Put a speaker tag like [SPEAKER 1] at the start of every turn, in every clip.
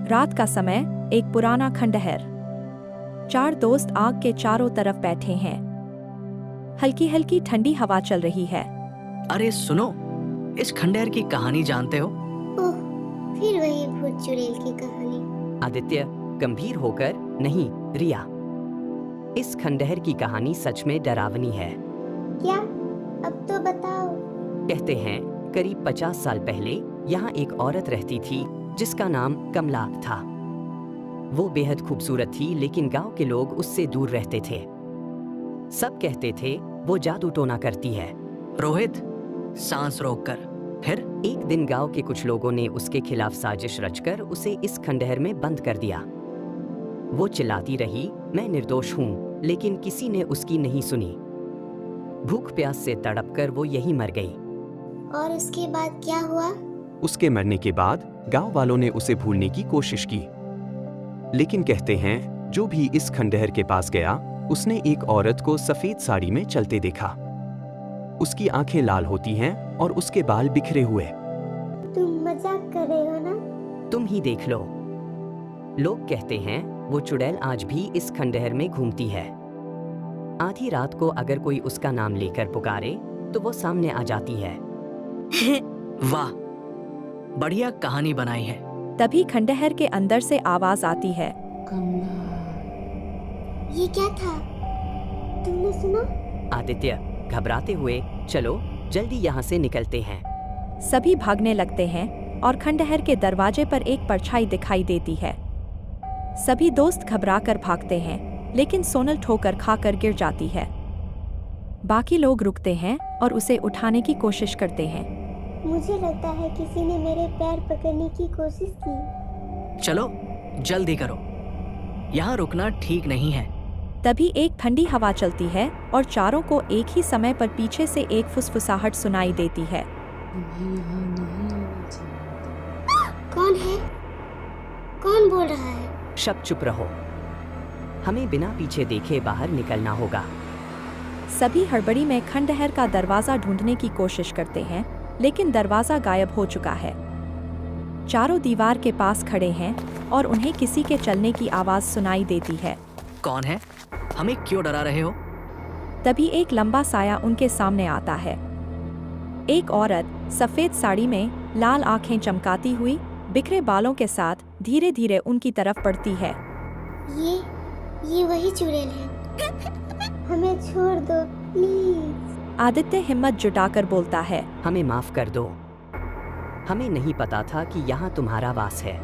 [SPEAKER 1] रात का समय, एक पुराना खंडहर। 4 दोस्त आग के चारों तरफ बैठे हैं। हल्की हल्की ठंडी हवा चल रही है।
[SPEAKER 2] अरे सुनो, इस खंडहर की कहानी जानते हो?
[SPEAKER 3] ओह, फिर वही भूत चुड़ैल की कहानी।
[SPEAKER 4] आदित्य गंभीर होकर, नहीं रिया, इस खंडहर की कहानी सच में डरावनी है।
[SPEAKER 3] क्या? अब तो बताओ।
[SPEAKER 4] कहते हैं करीब 50 साल पहले यहाँ एक औरत रहती थी जिसका नाम कमला था। वो बेहद खूबसूरत थी, लेकिन गांव के लोग उससे दूर रहते थे। सब कहते थे वो जादू टोना करती है।
[SPEAKER 2] रोहित, सांस रोक कर। फिर
[SPEAKER 4] एक दिन गांव के कुछ लोगों ने उसके खिलाफ साजिश रचकर उसे इस खंडहर में बंद कर दिया। वो चिल्लाती रही, मैं निर्दोष हूँ, लेकिन किसी ने उसकी नहीं सुनी। भूख प्यास से तड़पकर वो यहीं मर गई।
[SPEAKER 3] और उसके बाद क्या हुआ?
[SPEAKER 5] उसके मरने के बाद गांव वालों ने उसे भूलने की कोशिश की, लेकिन कहते हैं जो भी इस खंडहर के पास गया उसने एक औरत को सफेद साड़ी में चलते देखा। उसकी आंखें लाल होती हैं और उसके बाल बिखरे हुए।
[SPEAKER 3] तुम मजाक कर रहे हो ना?
[SPEAKER 4] तुम ही देख लो। लोग कहते हैं वो चुड़ैल आज भी इस खंडहर में घूमती है। आधी रात को अगर कोई उसका नाम लेकर पुकारे तो वो सामने आ जाती है।
[SPEAKER 2] वाह, बढ़िया कहानी बनाई है।
[SPEAKER 1] तभी खंडहर के अंदर से आवाज आती है।
[SPEAKER 3] ये क्या था? तुमने सुना?
[SPEAKER 4] आदित्य घबराते हुए, चलो जल्दी यहाँ से निकलते हैं।
[SPEAKER 1] सभी भागने लगते हैं और खंडहर के दरवाजे पर एक परछाई दिखाई देती है। सभी दोस्त घबराकर भागते हैं, लेकिन सोनल ठोकर खाकर गिर जाती है। बाकी लोग रुकते हैं और उसे उठाने की कोशिश करते हैं।
[SPEAKER 3] मुझे लगता है किसी ने मेरे पैर पकड़ने की कोशिश की।
[SPEAKER 2] चलो जल्दी करो, यहाँ रुकना ठीक नहीं है।
[SPEAKER 1] तभी एक ठंडी हवा चलती है और चारों को एक ही समय पर पीछे से एक फुसफुसाहट सुनाई देती है।
[SPEAKER 3] कौन है? कौन बोल रहा है?
[SPEAKER 4] शब चुप रहो, हमें बिना पीछे देखे बाहर निकलना होगा।
[SPEAKER 1] सभी हड़बड़ी में खंडहर का दरवाजा ढूंढने की कोशिश करते हैं, लेकिन दरवाजा गायब हो चुका है। चारों दीवार के पास खड़े हैं और उन्हें किसी के चलने की आवाज सुनाई देती है।
[SPEAKER 2] कौन है? हमें क्यों डरा रहे हो?
[SPEAKER 1] तभी एक लंबा साया उनके सामने आता है। एक औरत सफेद साड़ी में, लाल आंखें चमकाती हुई, बिखरे बालों के साथ धीरे धीरे उनकी तरफ बढ़ती है।
[SPEAKER 3] ये वही चुड़ैल है। हमें छोड़ दो प्लीज।
[SPEAKER 1] आदित्य हिम्मत जुटाकर बोलता है,
[SPEAKER 4] हमें माफ कर दो, हमें नहीं पता था कि यहाँ तुम्हारा वास है।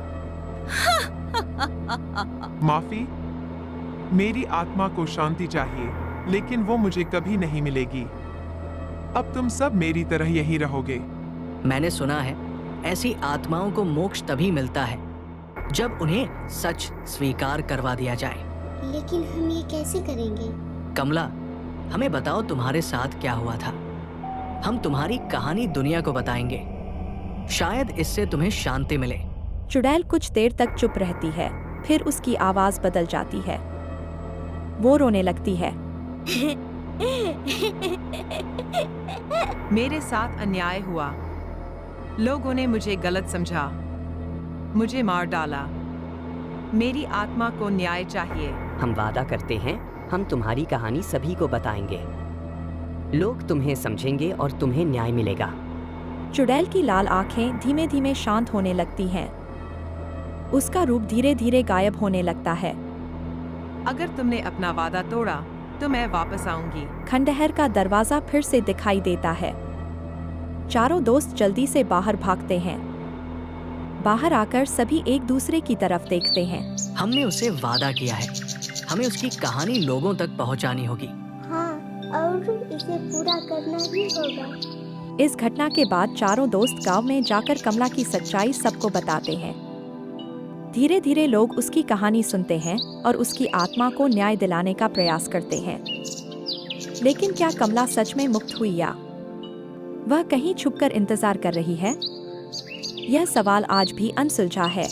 [SPEAKER 6] माफी? मेरी आत्मा को शांति चाहिए, लेकिन वो मुझे कभी नहीं मिलेगी। अब तुम सब मेरी तरह यही रहोगे।
[SPEAKER 2] मैंने सुना है ऐसी आत्माओं को मोक्ष तभी मिलता है जब उन्हें सच स्वीकार करवा दिया जाए।
[SPEAKER 3] लेकिन हम ये कैसे करेंगे?
[SPEAKER 2] कमला, हमें बताओ तुम्हारे साथ क्या हुआ था। हम तुम्हारी कहानी दुनिया को बताएंगे, शायद इससे तुम्हें शांति मिले।
[SPEAKER 1] चुड़ैल कुछ देर तक चुप रहती है, फिर उसकी आवाज बदल जाती है। वो रोने लगती है।
[SPEAKER 7] मेरे साथ अन्याय हुआ। लोगों ने मुझे गलत समझा, मुझे मार डाला। मेरी आत्मा को न्याय चाहिए।
[SPEAKER 4] हम वादा करते हैं हम तुम्हारी कहानी सभी को बताएंगे। लोग तुम्हें समझेंगे और तुम्हें न्याय मिलेगा।
[SPEAKER 1] चुड़ैल की लाल आंखें धीमे धीमे शांत होने लगती हैं। उसका रूप धीरे धीरे गायब होने लगता है।
[SPEAKER 7] अगर तुमने अपना वादा तोड़ा तो मैं वापस आऊंगी।
[SPEAKER 1] खंडहर का दरवाजा फिर से दिखाई देता है। चारों दोस्त जल्दी से बाहर भागते हैं। बाहर आकर सभी एक दूसरे की तरफ देखते हैं।
[SPEAKER 2] हमने उसे वादा किया है, हमें उसकी कहानी लोगों तक पहुंचानी होगी।
[SPEAKER 3] हाँ, और इसे पूरा करना ही होगा।
[SPEAKER 1] इस घटना के बाद चारों दोस्त गांव में जाकर कमला की सच्चाई सबको बताते हैं। धीरे धीरे लोग उसकी कहानी सुनते हैं और उसकी आत्मा को न्याय दिलाने का प्रयास करते हैं। लेकिन क्या कमला सच में मुक्त हुई या वह कहीं छुपकर इंतजार कर रही है? यह सवाल आज भी अनसुलझा है।